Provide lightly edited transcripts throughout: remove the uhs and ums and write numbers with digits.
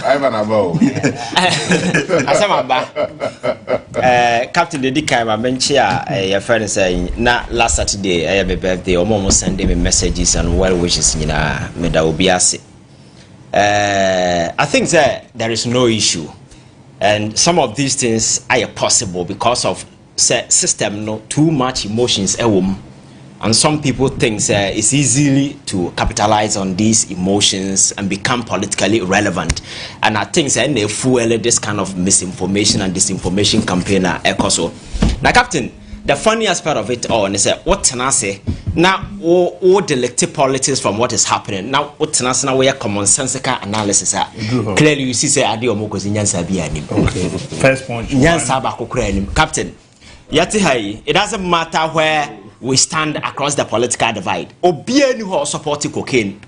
Ivan about. Asamaba. Captain Dedi Kaima Benchia, your friend saying, na last Saturday, I have a birthday, or almost sending me messages and well wishes, you know, Meda Obiasi. I think that there is no issue. And some of these things are possible because of system, no too much emotions. And some people think it's easily to capitalize on these emotions and become politically relevant. And I think they fuel this kind of misinformation and disinformation campaign. Now, Captain, the funniest part of it all is what can I say? Now, all delete politics from what is happening. Now, what can I say? Now, we have common sensical analysis. Clearly, you see, okay. First point. Captain, it doesn't matter where we stand across the political divide. Obiani who support cocaine,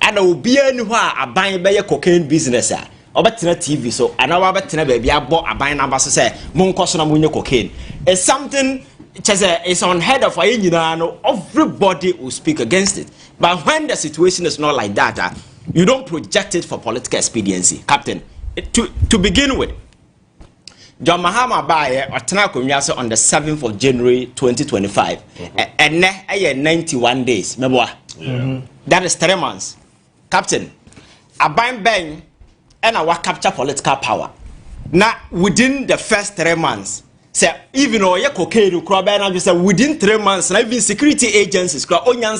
and Obiani who are buying by cocaine business. Obetina TV so, and our betina baby, I bought a buying number to say, Monkosona Munyo cocaine. It's something. It's unheard of. Everybody will speak against it. But when the situation is not like that, you don't project it for political expediency, Captain. To begin with, John Mahama Baye or Tanakumyasa on the 7th of January 2025, and 91 days. That is 3 months, Captain. A bang and our capture political power. Now within the first 3 months. Say even though you cocaine within 3 months, and even security agencies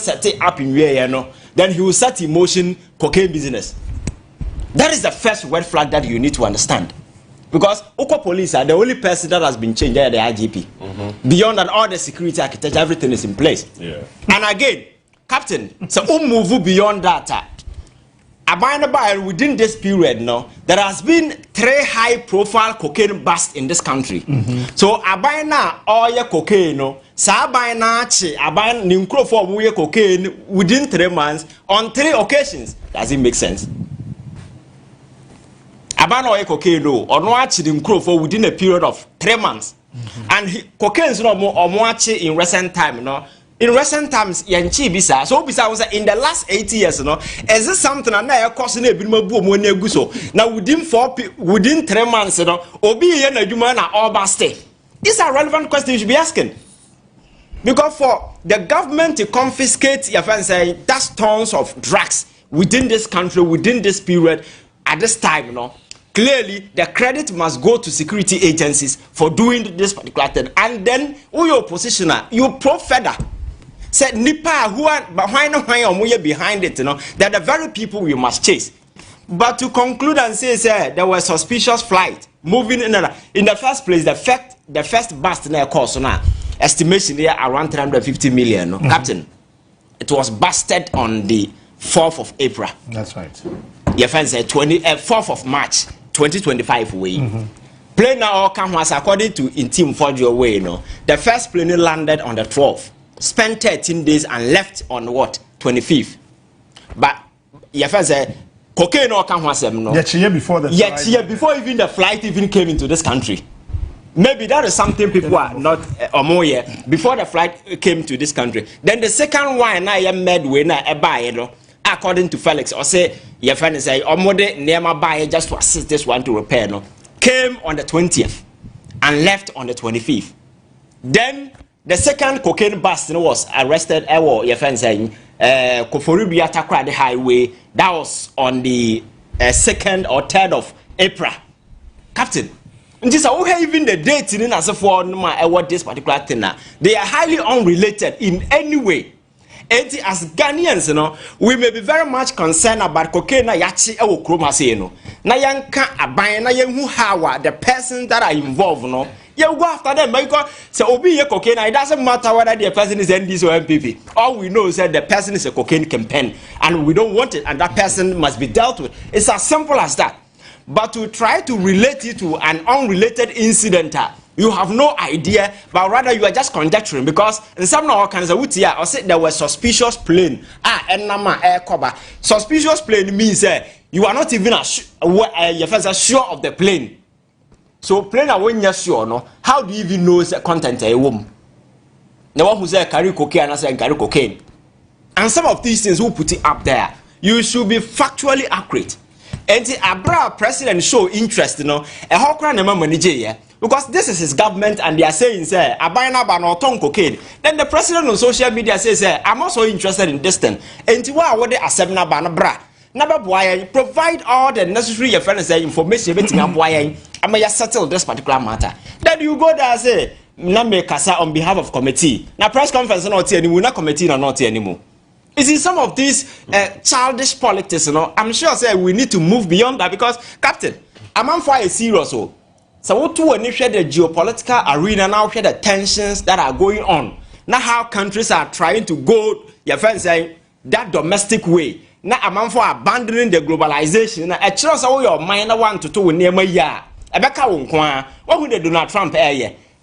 set it up in then he will set in motion cocaine business. That is the first red flag that you need to understand. Because Oko police are the only person that has been changed at the IGP. Beyond that, all the security architecture, everything is in place. Yeah. And again, Captain, so move beyond that. Within this period, there has been 3 high-profile cocaine busts in this country. So, Abayna all your cocaine, Sabayna Abayan Nimkro for cocaine within 3 months on 3 occasions. Does it make sense? Abayna all your cocaine, or no Nimkro for within a period of 3 months, and cocaine is no more or more in recent time, In recent times, Yanchi Bisa, so Bisa was in the last 80 years, is this something and now costing a bit more guso. Now within 3 months, Obi and Jumana all baste. It's a relevant question you should be asking. Because for the government to confiscate your friends saying that's tons of drugs within this country, within this period, at this time, clearly the credit must go to security agencies for doing this particular thing. And then who your positioner, you pro-feder. Said Nipa who are behind it, they're the very people we must chase. But to conclude and say, there was suspicious flight moving in the first place, the first bust in their course now, estimation there around 350 million. Captain, it was busted on the 4th of April. That's right. Your friend said 4th of March 2025 way. Plane now come was according to Ntim for your way, the first plane landed on the 12th. Spent 13 days and left on what? 25th. But your friend said, cocaine or come was no. Before the flight. Before even the flight even came into this country. Maybe that is something people are not before the flight came to this country. Then the second one I am made when I buy according to Felix, or say your friend say Omode near my buy just to assist this one to repair came on the 20th and left on the 25th. Then the second cocaine bust was arrested. Your friend saying Koforibia Takra the highway. That was on the 2nd or 3rd of April. Captain, this is even the date in as for this particular thing. They are highly unrelated in any way. And as Ghanaians, we may be very much concerned about cocaine. Yachi ewo kromase na yanka aban na yenhu hawa the persons that are involved. You go after them because say obi ye cocaine. It doesn't matter whether the person is NDC or MPP. All we know is that the person is a cocaine campaign, and we don't want it, and that person must be dealt with. It's as simple as that. But to try to relate it to an unrelated incident, you have no idea, but rather you are just conjecturing because in some kinds of I said there was suspicious plane. Air cover. Suspicious plane means you are not even sure of the plane. So plane when you're sure, how do you even know the content of a woman? The one who said carry cocaine and I said carry cocaine. And some of these things who put it up there, you should be factually accurate. And the Abra president show interest, you know, a hawker and a manager, because this is his government and they are saying, say, I buy now ban or tongue cocaine. Then the president on social media says, I'm also interested in this thing. And to what they accept na ban bra. Naba boy, provide all the necessary information I may settle this particular matter. Then you go there and say, Name Kasa on behalf of committee. Now press conference not anymore, not committee not anymore. You see, some of these childish politics, you know, I'm sure say we need to move beyond that because, Captain, I'm for a serious. So what to initiate the geopolitical arena now, share the tensions that are going on. Now, how countries are trying to go, your friend saying, that domestic way. Now, I'm for abandoning the globalization. Now, a trust all your mind want to do near my year. What would they do not Trump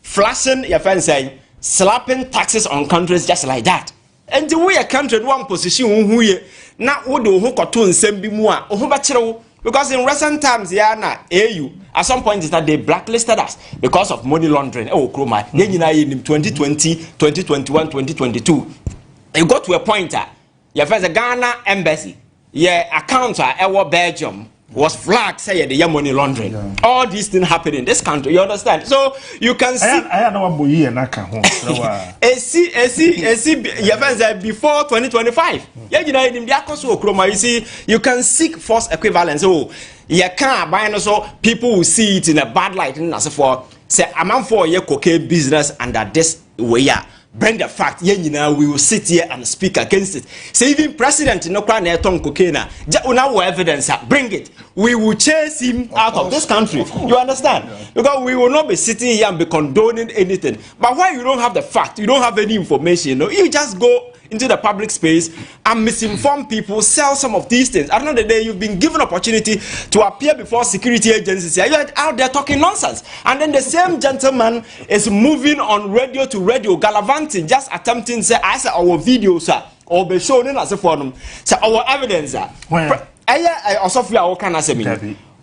flashing, your friend saying, slapping taxes on countries just like that. And the way a country one position who ye na wodo ho koto nsem bi mu a ho ba kire because in recent times ya na AU at some point is that they blacklisted us because of money laundering kroma ye nyina ye nim 2020 2021 2022 it got to a point your first Ghana embassy account Belgium was flagged say the money laundering. Yeah. All these things happen in this country. You understand? So you can see. I know what boy and I can before 2025. Yeah, you know in the you see you can seek false equivalence. So you can't buy so people will see it in a bad light and as for say I'm for your cocaine business under this way. Bring the fact, we will sit here and speak against it. Say even president no kwa na eton cocaine una evidence bring it. We will chase him out of this country. You understand? Yeah. Because we will not be sitting here and be condoning anything. But why you don't have the fact, you don't have any information, you just go into the public space and misinform people, sell some of these things. At the end of the day, you've been given opportunity to appear before security agencies. You're out there talking nonsense. And then the same gentleman is moving on radio to radio, gallivanting, just attempting to say, I said our videos, sir, or be shown in as a forum. So our evidence,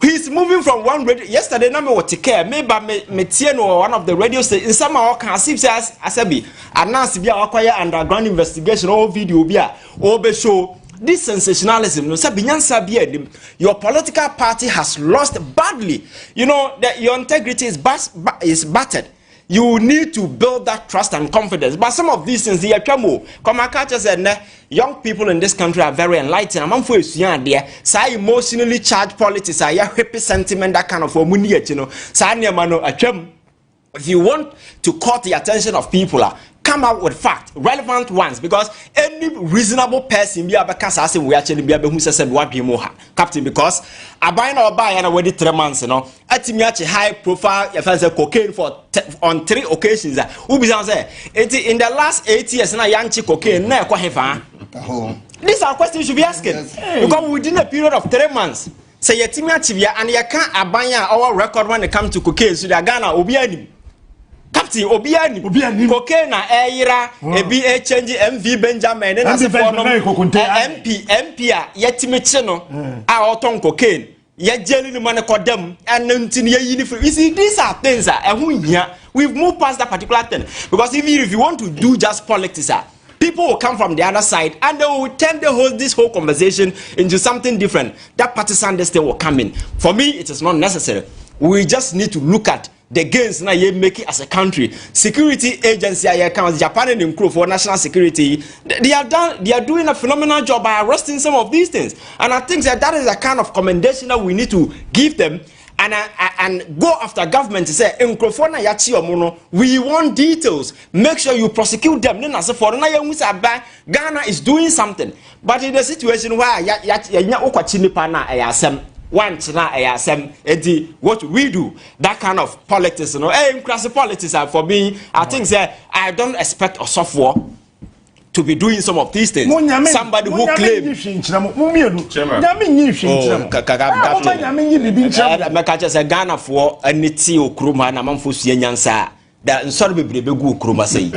he's moving from one radio. Yesterday, na me what take care. Maybe me tie no one of the radio stations. In some our can see says asabi. Announce be acquire underground investigation or video be or be show this sensationalism. No say binyansa be your political party has lost badly. You know that your integrity is battered. You need to build that trust and confidence. But some of these things, the Komakacha said, young people in this country are very enlightened. I'm for you, say emotionally charged politics, I happy sentiment, that kind of money, you know. If you want to court the attention of people, come out with facts, relevant ones, because any reasonable person be able to we actually be able to say what be more captain because I buy no buy and already 3 months, you know. At me high profile, if I say cocaine on 3 occasions. Who be say in the last 8 years na yanchi cocaine na kwa hefa. These are questions you should be asking because within a period of 3 months, say yetimi achivia and you can't abanya our record when it comes to cocaine. So they are Ghana obiani. Captain Obiani cocaine na era ebi change MV Benjamin na se for no MP yetime no a oton cocaine ye jeli no man kodam and ntin ye uniform. You see these are things we've moved past that particular thing because even if you want to do just politics people will come from the other side and they will tend to hold this whole conversation into something different. That partisan this thing will come in. For me it is not necessary. We just need to look at the gains na ye make it as a country. Security agency accounts Japan and Incro for national security. They are doing a phenomenal job by arresting some of these things. And I think that is a kind of commendation that we need to give them and go after government to say Incro na yachi omono. We want details. Make sure you prosecute them. Ghana is doing something. But in a situation where what we do, that kind of politics, you know, class politics for me, I think that I don't expect a software to be doing some of these things. Somebody who claims Ghana for anything Okruma and Amamfusi Nyansa. That sorry be go Okruma say.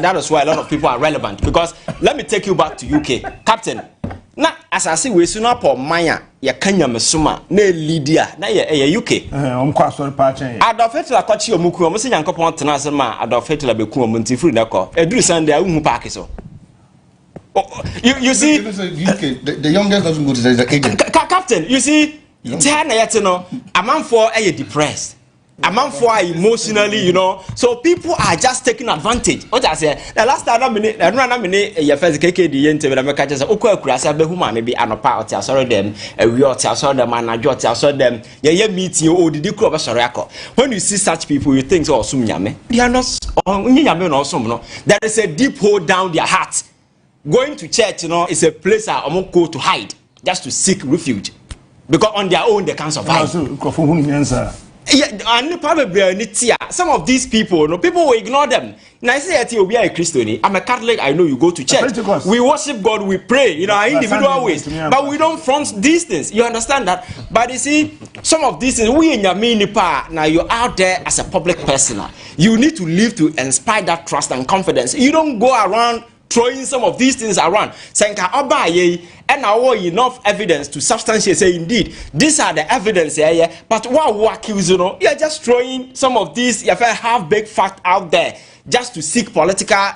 That is why a lot of people are relevant. Because let me take you back to UK. Captain. Na asase we sunu apo manya ya kanya mesuma na Lydia na ye UK omkwa sorry pa chen Adolf Hitler kwachi omuku o se nyankopon tena ase ma Adolf Hitler beku omu ntifuri na ko eduru Sunday a hu park so you see UK the youngest doesn't go to the agent Captain, you see, a man for depressed. A man for emotionally, you know. So people are just taking advantage. What I say, the last time I minute, your first KKD into the catches, okay, Crasa, Behuma, maybe an apart, I saw them, we all saw them, and I saw them, yeah, meet you, or the Dico of Sorako. When you see such people, you think, oh, Sumyame, they are not or some, no. There is a deep hole down their heart. Going to church, you know, is a place I won't go to hide, just to seek refuge. Because on their own, they can't survive. Yeah, and probably some of these people, you know, people will ignore them. Now I say you'll be a Christian. I'm a Catholic. I know you go to church. We worship God. We pray. You know, our individual ways, but we don't front these things. You understand that? But you see, some of these things we in your mini part. Now you're out there as a public person. You need to live to inspire that trust and confidence. You don't go around throwing some of these things around, saying and now enough evidence to substantiate say indeed these are the evidence here. But what we accuse, you know, you're just throwing some of these half-baked fact out there just to seek political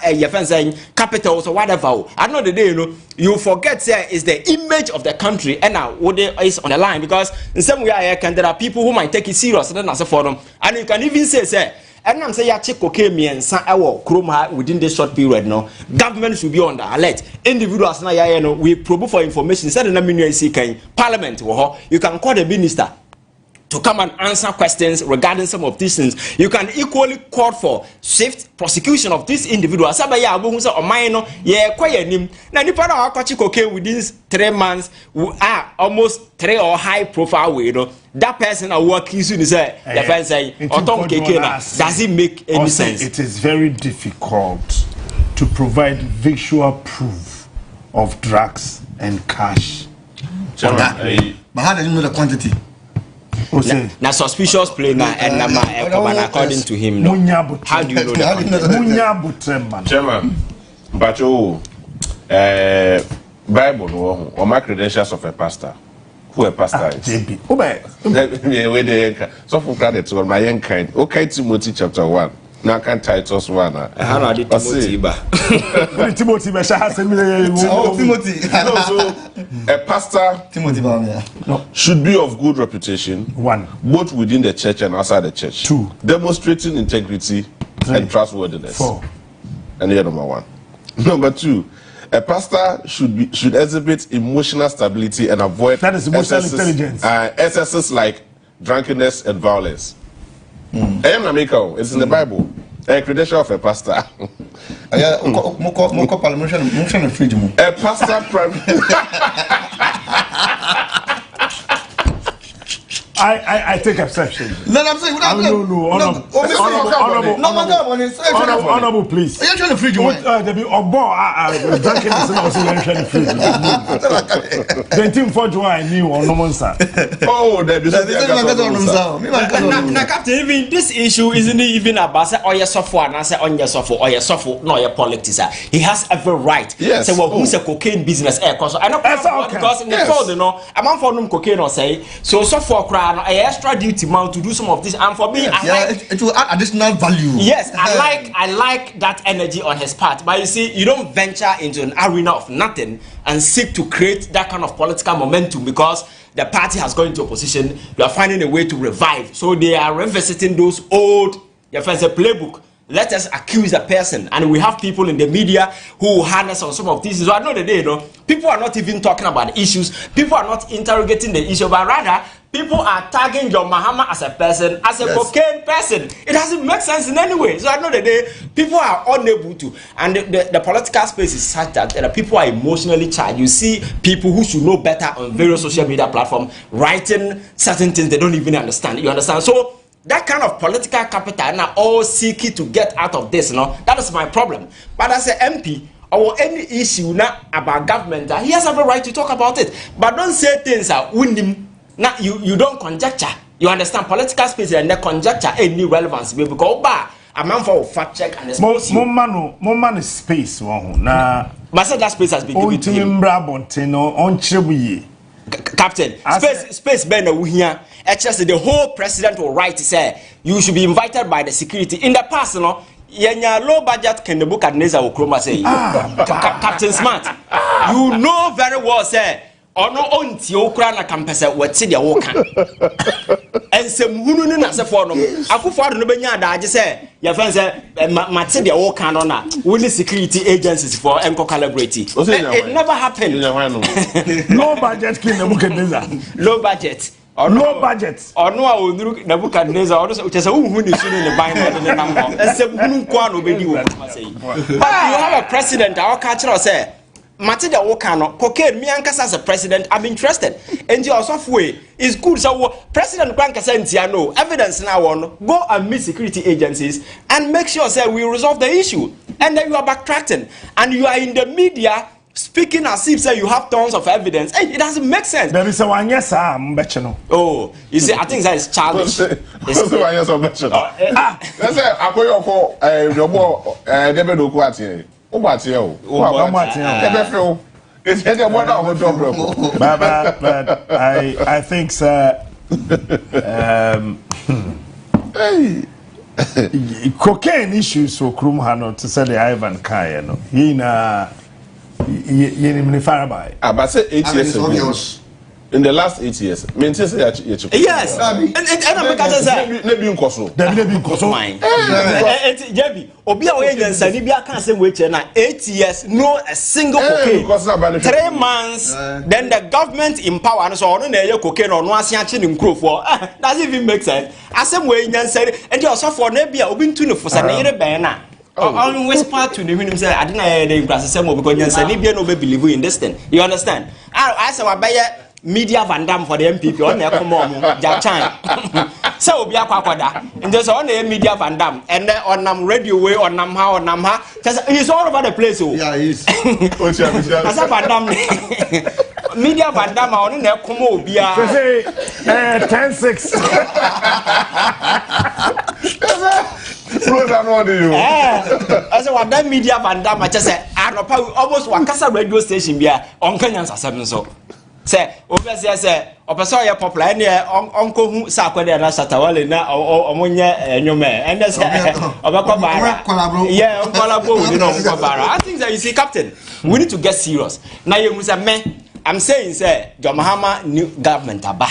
saying capitals or whatever. At the end of the day, you know, you forget there is the image of the country and now what is on the line, because in some way there are people who might take it serious and then as a forum, and you can even say and I'm saying check cocaine and Chroma within this short period. No, government should be on the alert. Individuals now, we probe for information. Instead of Parliament, you can call the minister to come and answer questions regarding some of these things. You can equally call for swift prosecution of these individuals. Now, cocaine within 3 months are almost 3 or high profile way. That person are working soon. Does it make any sense? It is very difficult to provide visual proof of drugs and cash. But how do you know the quantity? Now suspicious play now and according to him. No. How do you know that? Chairman, but Bible or my credentials of a pastor. Who a pastor is? So for credit to my young kind. Okay, Timothy chapter 1. Now can Titus 1. How did Timothy? Timothy, a pastor should be of good reputation. 1. Both within the church and outside the church. 2. Demonstrating integrity 3. And trustworthiness. 4. And here number 1. Number 2. A pastor should exhibit emotional stability and avoid that is emotional intelligence. Excesses like drunkenness and violence. It's in the Bible. A credential of a pastor. A pastor. I take exception. No, I'm saying honorable, please. Are you trying to free you? There be drunkenness and also trying to free you. The team for July knew on no one sir. Oh, there is now, Captain, even this issue isn't even about say or your software and I say on your software or your software, no your politics. He has every right. Yes. Say, well, who's a cocaine business? Because I know because in the field, you know, a man for them cocaine or say so software crowd. A extra duty man to do some of this, and for me, it will add additional value. Yes, I like that energy on his part. But you see, you don't venture into an arena of nothing and seek to create that kind of political momentum because the party has gone into opposition. You are finding a way to revive, so they are revisiting those old, your friends, a playbook. Let us accuse the person, and we have people in the media who harness on some of these. So I know the day, you know, people are not even talking about the issues. People are not interrogating the issue, but rather people are tagging John Mahama as a person, as a cocaine person. It doesn't make sense in any way. So I know the day people are unable to, and the political space is such that people are emotionally charged. You see people who should know better on various social media platforms writing certain things they don't even understand. You understand? So that kind of political capital now all seeking to get out of this, you know, that is my problem. But as an MP or any issue now about government, he has every right to talk about it. But don't say things are winning. Now you don't conjecture. You understand political space and the conjecture any relevance because a man for fact check and more man space na but that space has been given to him. Captain, space ben here. Actually, the whole president will write to say you should be invited by the security. In the past, you know, low budget can the book at Neza Okroma say Captain Smart. You know very well, say ono onti okura na kampese wati de wo kan ensem hunu ne na se for no akufo ado no benya adaaje se ya fan se mate de wo kan no na woni security agencies for enko calibrate it never happened. Low budget king Nebuchadnezzar. Low budget low budget ono a onuru Nebuchadnezzar ono se chese hu ni sunu ne ban no ne nam ho ensem hunu kwa no bedi wo say but you have a president our culture say Mate de Wokano, Cokain, me and as a president, I'm interested. And your software is good. So, President Grant no evidence now on go and meet security agencies and make sure say we resolve the issue. And then you are backtracking and you are in the media speaking as if say you have tons of evidence. Hey, it doesn't make sense. There is a one yes, I'm oh, you see, I think that is childish. That's why yes, I'm that's it. I go your call. Your boy, David Okwati. But I think, sir, cocaine issues so Krum Hano to say the Ivan Kyei, no. He na Farabai. But say 8 years ago. In the last 8 years, maintain say yes, and because nebi nkoso. Nebi nkoso. Jebi, obi a we nyansani bi aka say we na 8 years, no a single cocaine. 3 months, then the government in power and so on na eye cocaine no ase ache ni nkrofo. Does it even make sense? Asem we nyansani, and you so for na bia obi ntu ne fosa na yere ben na. On whisper to the minimum say I didn't hear the class because nyansani bia no be believe in this thing. You understand? I say we buy Media Van Dam for the MPP on the Jachan. So be a quaquada. And there's only Media Van Dam and then on radio way on Namha or Namha. He's all over the place. Yeah, he is. As a Van Dam Media Van Dam on the Como be a 10-6. As a one Media Van Dam, I just said, I almost one Casa radio station be on Kenyans 7 so. Say, obviously, say, Opaso ya popular near Uncle who Sakwade and Satawale na Omonia and your man. And that's Obakabara. Yeah, Uncolabo, you know, I think that you see, Captain, we need to get serious. Now, you must have man. I'm saying, say, John Mahama new government aba.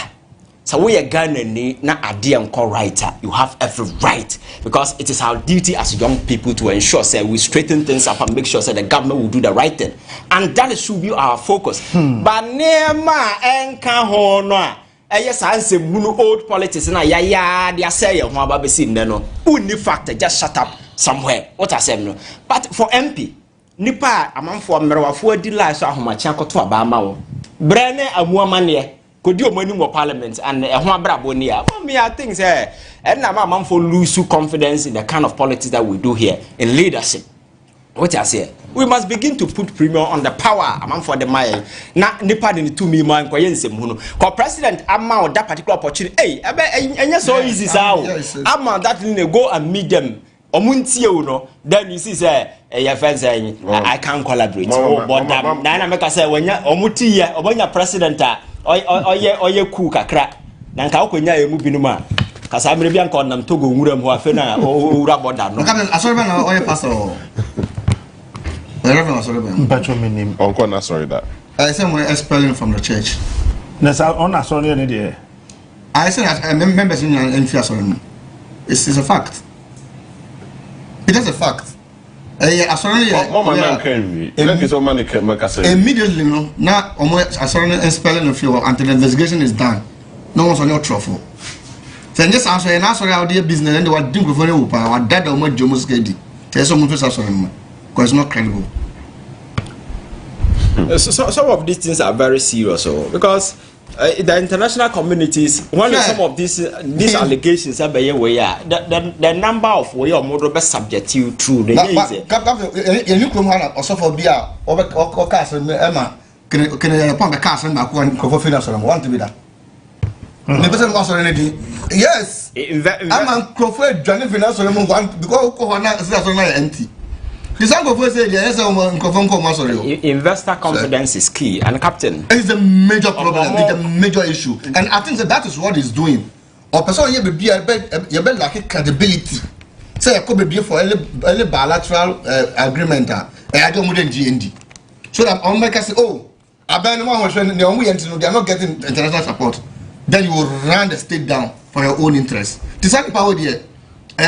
So we are Ghana na idea and writer. You have every right because it is our duty as young people to ensure say we straighten things up and make sure say the government will do the right thing, and that should be our focus. But nema enka ho no a yes answer old politics na ya they say ho aba be sin no uni factor just shut up somewhere. What I said no. But for MP nipa amanfo mmerewafo adi life so ahomachi akoto aba ma wo brene amuama ne Could you money more parliament and Huabrabonia? For me, I think, sir, and I'm for lose confidence in the kind of politics that we do here in leadership. What I say, we must begin to put premium on the power among for the mile. Not nipa in the 2 million man, because President amount that particular opportunity. Hey, and so easy, sir. Amount that go and meet them. Then you see, sir, your friends saying, I can't collaborate. Oh, but then I make us say, when you're Omutia, or when you're president. Oye ku kakra na nka okonya emu binuma kasa mere bia nka onam togo nwuram ho afe na owura boda no Captain asori ba na oye pastor Rev asori ba mpacho minim onko na sorry that I say we expelling from the church na sa on asori ne de I say that members in asori it's a fact. It is a fact. Immediately, no, now spelling of your until the investigation is done. No one's on your truffle. Then just answer and answer our dear business and what do for you, our dad or what Jomus Gedi. Tell someone to answer him because it's not credible. Some of these things are very serious, because the international communities, one of some of these allegations are the number of way or model best subject you through the you come also for beer or castle Emma can upon the castle back one cover finance want to be that. The person was already yes. I'm a Crawford Johnny Finance one because empty. Investor confidence is key, and Captain, it's a major problem, it's a major issue, and I think that is what he's doing. Or person here be a like credibility. Say I could be for any bilateral agreement. I don't want GND, so that on make us say, oh, They are not getting international support. Then you will run the state down for your own interest. The second power there.